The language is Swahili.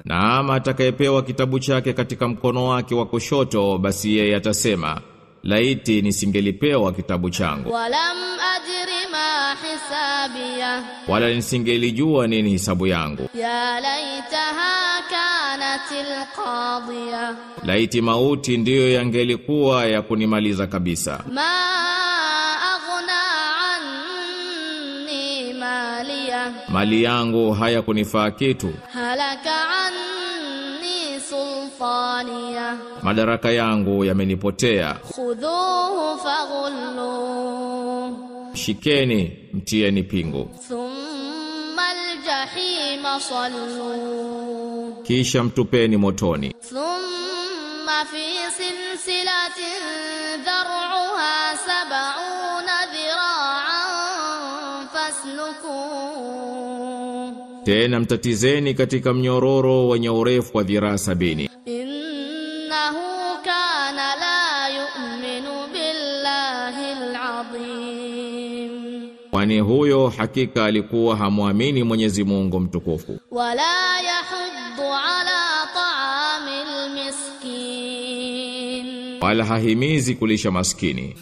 Na ama atakayepewa kitabu chake katika mkono wake wa kushoto, basi yeye atasema, laiti nisingelipewa kitabu changu. Walam adri ma hisabiya, wala nisingelijua nini hisabu yangu. ya laitaha kanatil qadiya, laiti mauti ndiyo yangelikuwa ya kunimaliza kabisa. ma aghna anni maliya, mali yangu haya kunifaa kitu. halaka anni sultaniya, madaraka yangu yamenipotea. khudhuhu faghulluhu, shikeni mtieni pingu. thumma aljahima sallu, kisha mtupeni motoni. thumma fi silsilatin dhar'uha 70 dhira'an faslukuhu, tena mtatizeni katika mnyororo wenye urefu wa dhiraa 70. innahu kana la yu'minu billahi al-'azim, kwani huyo hakika alikuwa hamuamini Mwenyezi Mungu mtukufu. wala yahuddu ala ta'amil miskin, wala hahimizi kulisha maskini.